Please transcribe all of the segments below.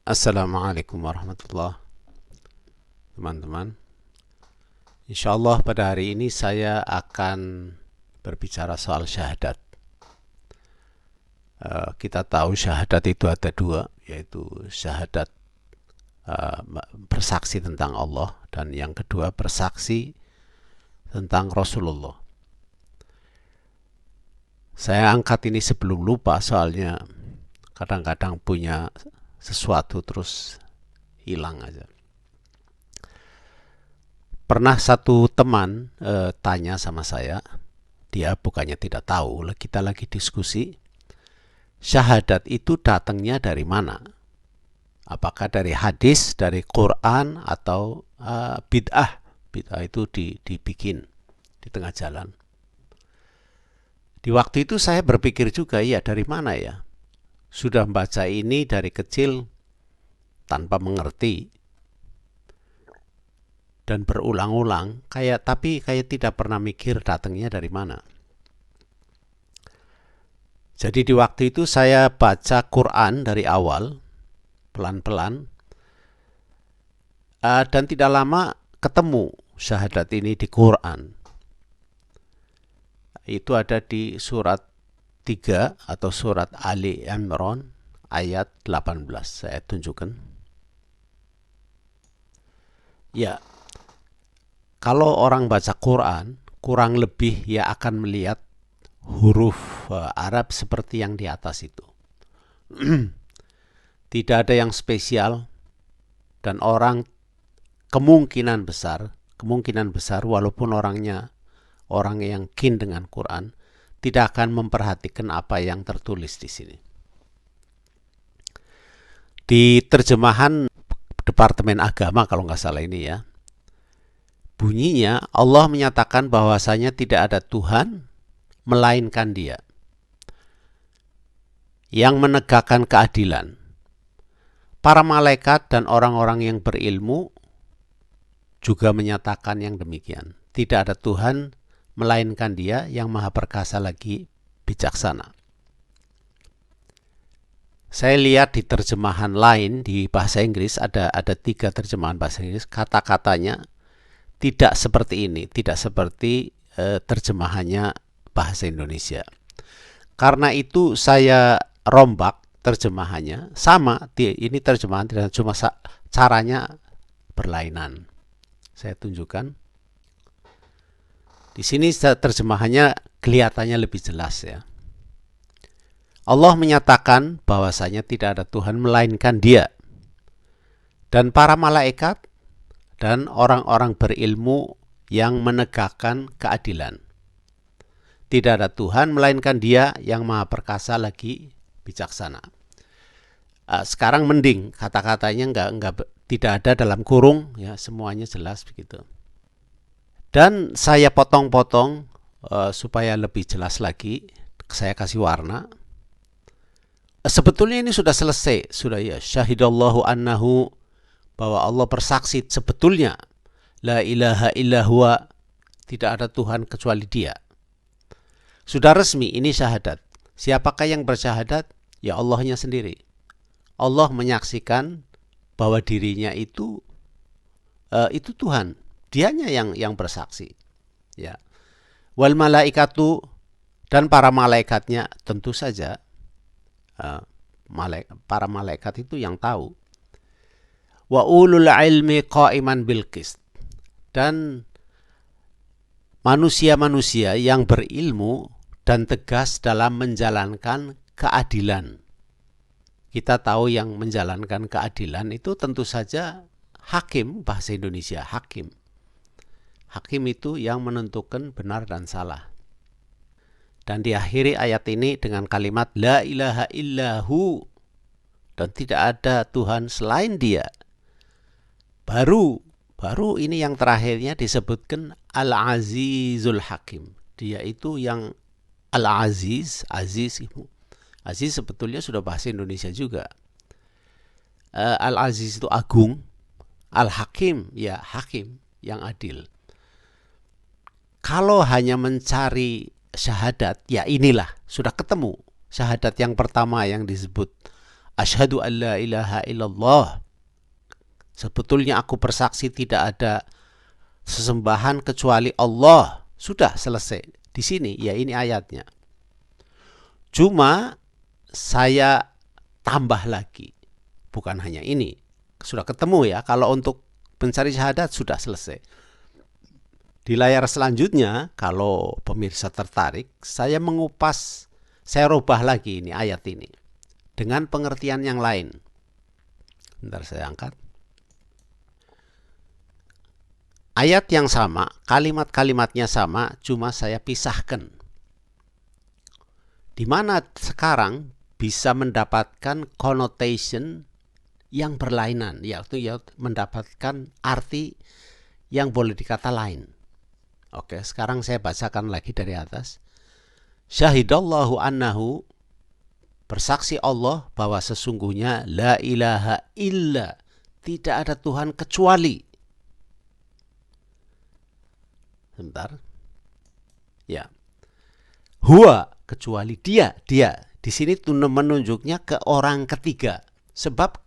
Assalamualaikum warahmatullahi teman-teman. Insyaallah pada hari ini saya akan berbicara soal syahadat. Kita tahu syahadat itu ada dua, yaitu syahadat bersaksi tentang Allah, dan yang kedua bersaksi tentang Rasulullah. Saya angkat ini sebelum lupa, soalnya kadang-kadang punya sesuatu terus hilang aja. Pernah satu teman tanya sama saya, dia bukannya tidak tahu, kita lagi diskusi, syahadat itu datangnya dari mana? Apakah dari hadis, dari Quran, atau bid'ah? Bid'ah itu dibikin di tengah jalan. Di waktu itu saya berpikir juga, ya dari mana ya? Sudah membaca ini dari kecil tanpa mengerti dan berulang-ulang, tapi tidak pernah mikir datangnya dari mana. Jadi di waktu itu saya baca Quran dari awal, pelan-pelan, dan tidak lama ketemu syahadat ini di Quran. Itu ada di surat 3 atau surat Ali Imran ayat 18. Saya tunjukkan. Ya, kalau orang baca Quran, kurang lebih ya akan melihat huruf Arab seperti yang di atas itu. Tidak ada yang spesial, dan orang kemungkinan besar walaupun orang yang keen dengan Quran tidak akan memperhatikan apa yang tertulis di sini. Di terjemahan Departemen Agama kalau nggak salah ini ya, bunyinya Allah menyatakan bahwasanya tidak ada Tuhan melainkan Dia yang menegakkan keadilan. Para malaikat dan orang-orang yang berilmu juga menyatakan yang demikian. Tidak ada Tuhan melainkan Dia yang maha perkasa lagi bijaksana. Saya lihat di terjemahan lain di bahasa Inggris, ada 3 terjemahan bahasa Inggris, kata-katanya tidak seperti ini, tidak seperti terjemahannya bahasa Indonesia. Karena itu saya rombak terjemahannya, sama ini terjemahan, cuma caranya berlainan. Saya tunjukkan. Di sini terjemahannya kelihatannya lebih jelas ya. Allah menyatakan bahwasanya tidak ada Tuhan melainkan Dia, dan para malaikat dan orang-orang berilmu yang menegakkan keadilan. Tidak ada Tuhan melainkan Dia yang maha perkasa lagi bijaksana. Sekarang mending kata-katanya tidak ada dalam kurung ya, semuanya jelas begitu. Dan saya potong-potong supaya lebih jelas lagi, saya kasih warna. Sebetulnya ini sudah selesai, sudah ya, syahidallahu annahu, bahwa Allah bersaksi sebetulnya la ilaha illa huwa, tidak ada Tuhan kecuali Dia. Sudah resmi, ini syahadat. Siapakah yang bersyahadat? Ya Allahnya sendiri. Allah menyaksikan bahwa dirinya itu Tuhan. Dianya yang bersaksi. Ya. Wal malaikatu, dan para malaikatnya tentu saja. Para malaikat itu yang tahu. Wa ulul ilmi qa'iman bil qist, dan manusia-manusia yang berilmu dan tegas dalam menjalankan keadilan. Kita tahu yang menjalankan keadilan itu tentu saja hakim, bahasa Indonesia hakim. Hakim itu yang menentukan benar dan salah. Dan diakhiri ayat ini dengan kalimat la ilaha illahu, dan tidak ada Tuhan selain Dia. Baru ini yang terakhirnya disebutkan Al-Azizul Hakim. Dia itu yang Al-Aziz, Aziz sebetulnya sudah bahasa Indonesia juga. Al-Aziz itu agung, Al-Hakim ya hakim yang adil. Kalau hanya mencari syahadat, ya inilah sudah ketemu syahadat yang pertama yang disebut Asyhadu an la ilaha illallah. Sebetulnya aku bersaksi tidak ada sesembahan kecuali Allah. Sudah selesai. Di sini, ya ini ayatnya. Cuma saya tambah lagi. Bukan hanya ini. Sudah ketemu ya. Kalau untuk mencari syahadat sudah selesai. Di layar selanjutnya, kalau pemirsa tertarik, saya mengupas, saya rubah lagi ini ayat ini. Dengan pengertian yang lain. Bentar saya angkat. Ayat yang sama, kalimat-kalimatnya sama, cuma saya pisahkan. Di mana sekarang bisa mendapatkan connotation yang berlainan, yaitu mendapatkan arti yang boleh dikata lain. Oke, sekarang saya bacakan lagi dari atas. Syahidallahu annahu, bersaksi Allah bahwa sesungguhnya la ilaha illa, tidak ada Tuhan kecuali. Sebentar. Ya. Huwa, kecuali dia. Di sini menunjuknya ke orang ketiga. Sebab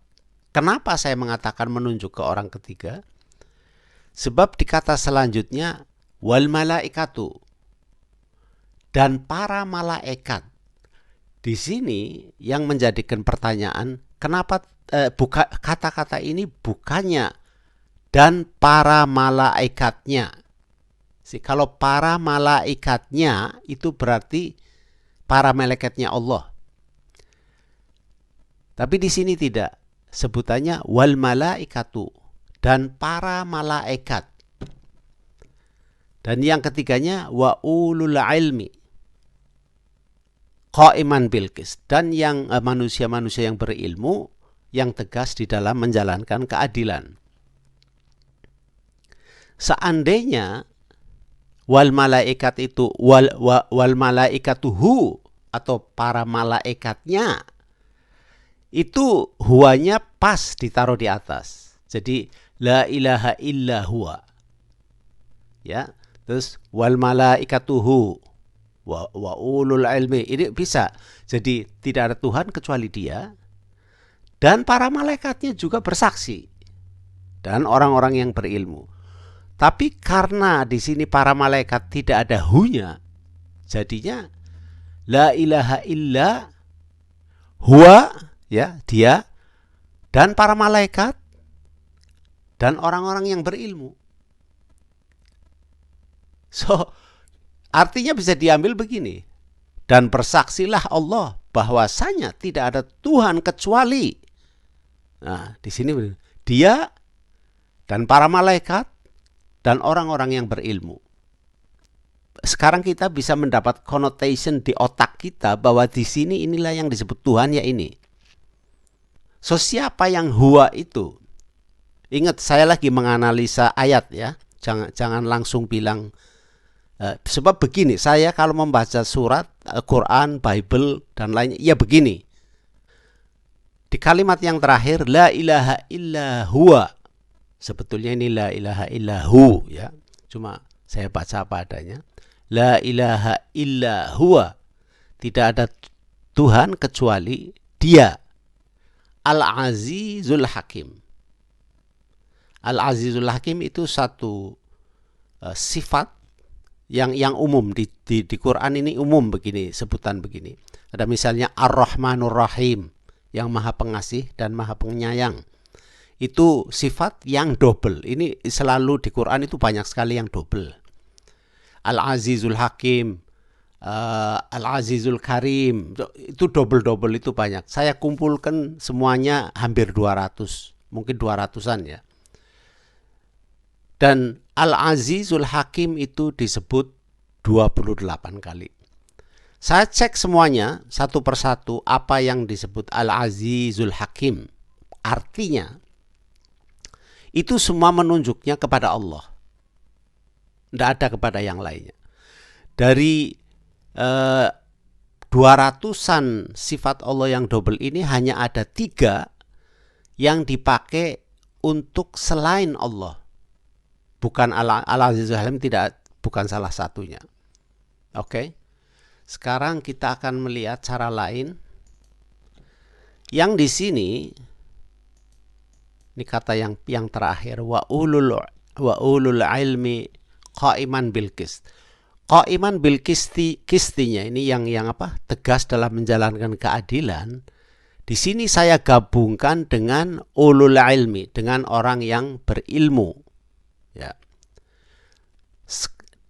kenapa saya mengatakan menunjuk ke orang ketiga? Sebab di kata selanjutnya wal malaikatu, dan para malaikat. Di sini yang menjadikan pertanyaan, kenapa kata-kata ini bukannya dan para malaikatnya? Kalau para malaikatnya itu berarti para malaikatnya Allah. Tapi di sini tidak. Sebutannya wal malaikatu, dan para malaikat. Dan yang ketiganya wa ulul ilmi qaiman bil qist, dan yang manusia-manusia yang berilmu yang tegas di dalam menjalankan keadilan. Seandainya wal malaikat itu wal malaikatuhu, atau para malaikatnya, itu huwanya pas ditaruh di atas. Jadi la ilaha illa huwa. Ya, terus wal malaikatuhu wa ulul ilmi, ini bisa. Jadi tidak ada Tuhan kecuali dia, dan para malaikatnya juga bersaksi, dan orang-orang yang berilmu. Tapi karena di sini para malaikat tidak ada hunya, jadinya la ilaha illa huwa, ya, dia dan para malaikat dan orang-orang yang berilmu. So, artinya bisa diambil begini. Dan bersaksilah Allah bahwasanya tidak ada Tuhan kecuali. Nah, di sini dia dan para malaikat dan orang-orang yang berilmu. Sekarang kita bisa mendapat connotation di otak kita bahwa di sini inilah yang disebut Tuhan, ya ini. So, siapa yang huwa itu? Ingat, saya lagi menganalisa ayat ya. Jangan langsung bilang. Sebab begini, saya kalau membaca surat, Quran, Bible, dan lainnya, ya begini. Di kalimat yang terakhir, la ilaha illa huwa. Sebetulnya ini la ilaha illahu, ya. Cuma saya baca apa adanya. La ilaha illa huwa. Tidak ada Tuhan kecuali dia. Al-Azizul Hakim. Al-Azizul Hakim itu satu sifat yang umum di Quran ini, umum begini, sebutan begini. Ada misalnya Ar-Rahmanur Rahim, yang maha pengasih dan maha penyayang. Itu sifat yang double. Ini selalu di Quran itu banyak sekali yang double. Al-Azizul Hakim, Al-Azizul Karim, itu double-double, itu banyak. Saya kumpulkan semuanya hampir 200, mungkin 200-an ya. Dan Al-Azizul Hakim itu disebut 28 kali. Saya cek semuanya satu persatu apa yang disebut Al-Azizul Hakim. Artinya itu semua menunjuknya kepada Allah. Tidak ada kepada yang lainnya. Dari 200-an sifat Allah yang double ini, hanya ada 3 yang dipakai untuk selain Allah. Bukan Al-Azizul Hakim, bukan salah satunya. Oke. Sekarang kita akan melihat cara lain, Yang di sini ini kata yang terakhir, wa ulul ilmi qa'iman bil qist. Qa'iman bil kistinya ini yang apa? Tegas dalam menjalankan keadilan. Di sini saya gabungkan dengan ulul ilmi, dengan orang yang berilmu. Ya.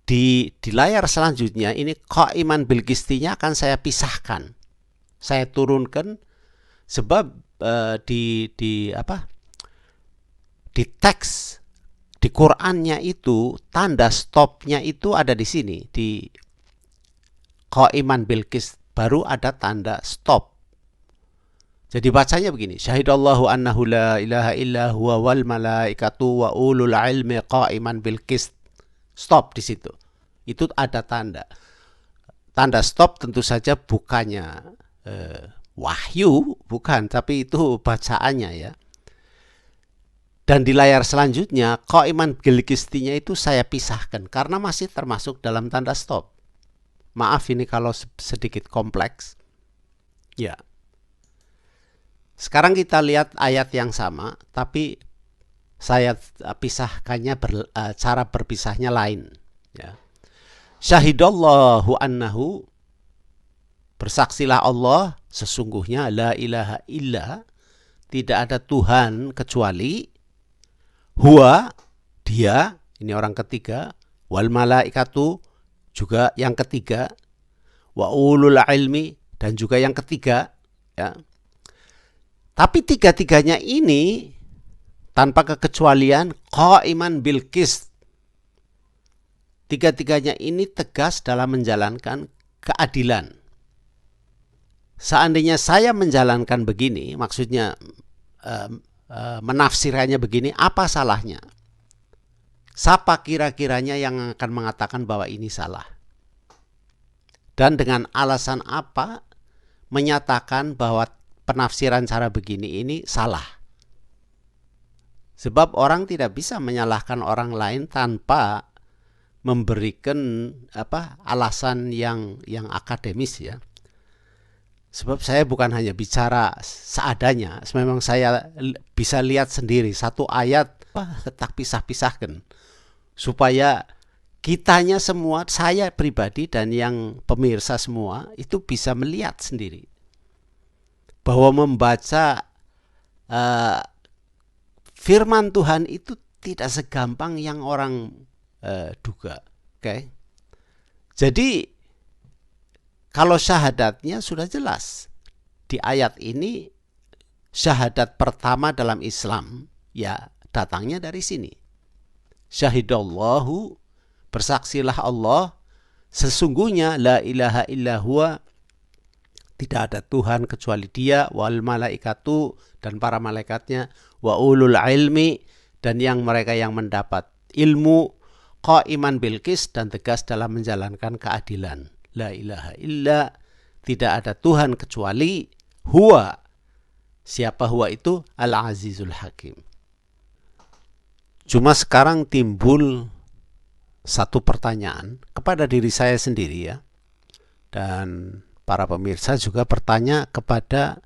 Di layar selanjutnya ini qa'iman bil qistinya akan saya pisahkan. Saya turunkan sebab di teks di Qur'annya itu tanda stopnya itu ada di sini, di qa'iman bil qist baru ada tanda stop. Jadi bacanya begini, syahidallahu annahu la ilaha illa huwa wal malaikatu wa ulul ilmi qa'iman bil qist. Stop di situ. Itu ada tanda. Tanda stop tentu saja bukannya wahyu, bukan, tapi itu bacaannya ya. Dan di layar selanjutnya qa'iman bil qistinya itu saya pisahkan karena masih termasuk dalam tanda stop. Maaf ini kalau sedikit kompleks. Ya. Sekarang kita lihat ayat yang sama, tapi saya pisahkannya cara berpisahnya lain. Ya. Syahidallahu annahu, bersaksilah Allah sesungguhnya la ilaha illa, tidak ada Tuhan kecuali, huwa, dia, ini orang ketiga, wal malaikatu, juga yang ketiga, wa ulul ilmi, dan juga yang ketiga. Ya. Tapi tiga-tiganya ini tanpa kekecualian qa'iman bil qist. Tiga-tiganya ini tegas dalam menjalankan keadilan. Seandainya saya menjalankan begini, maksudnya menafsirkannya begini, apa salahnya? Siapa kira-kiranya yang akan mengatakan bahwa ini salah? Dan dengan alasan apa menyatakan bahwa penafsiran cara begini ini salah? Sebab orang tidak bisa menyalahkan orang lain tanpa memberikan alasan yang akademis ya. Sebab saya bukan hanya bicara seadanya, memang saya bisa lihat sendiri satu ayat tak pisah-pisahkan supaya kitanya semua, saya pribadi dan yang pemirsa semua itu bisa melihat sendiri bahwa membaca firman Tuhan itu tidak segampang yang orang duga. Okay? Jadi kalau syahadatnya sudah jelas. Di ayat ini syahadat pertama dalam Islam ya datangnya dari sini. Syahidallahu, bersaksilah Allah sesungguhnya la ilaha illa huwa, tidak ada Tuhan kecuali dia, wal malaikatu, dan para malaikatnya, wa ulul ilmi, dan yang mereka yang mendapat ilmu, qa'iman bil qist, dan tegas dalam menjalankan keadilan. La ilaha illa, tidak ada Tuhan kecuali huwa. Siapa huwa itu? Al-Azizul Hakim. Cuma sekarang timbul satu pertanyaan kepada diri saya sendiri ya, dan para pemirsa juga bertanya kepada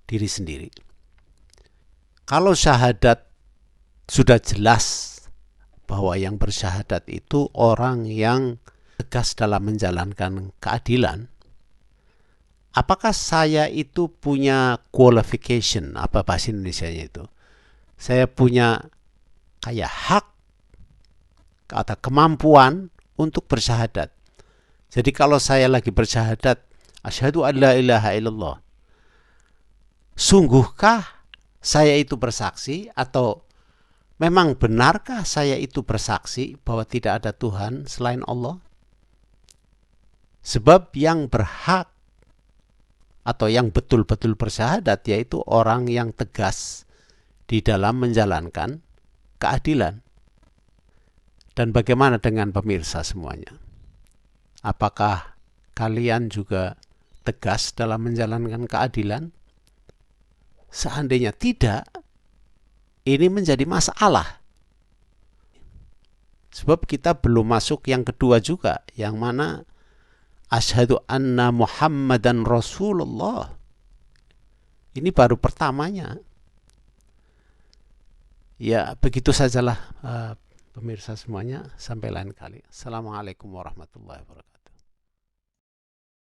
diri sendiri. Kalau syahadat sudah jelas bahwa yang bersyahadat itu orang yang tegas dalam menjalankan keadilan, apakah saya itu punya qualification, apa bahasa Indonesianya itu? Saya punya kayak hak atau kemampuan untuk bersyahadat. Jadi kalau saya lagi bersyahadat, asyhadu an la ilaha illallah, sungguhkah saya itu bersaksi, atau memang benarkah saya itu bersaksi bahwa tidak ada Tuhan selain Allah? Sebab yang berhak atau yang betul-betul bersyahadat yaitu orang yang tegas di dalam menjalankan keadilan. Dan bagaimana dengan pemirsa semuanya? Apakah kalian juga tegas dalam menjalankan keadilan? Seandainya tidak, ini menjadi masalah. Sebab kita belum masuk yang kedua juga, yang mana asyhadu anna Muhammadan Rasulullah. Ini baru pertamanya. Ya, begitu sajalah pemirsa semuanya. Sampai lain kali. Assalamualaikum warahmatullahi wabarakatuh.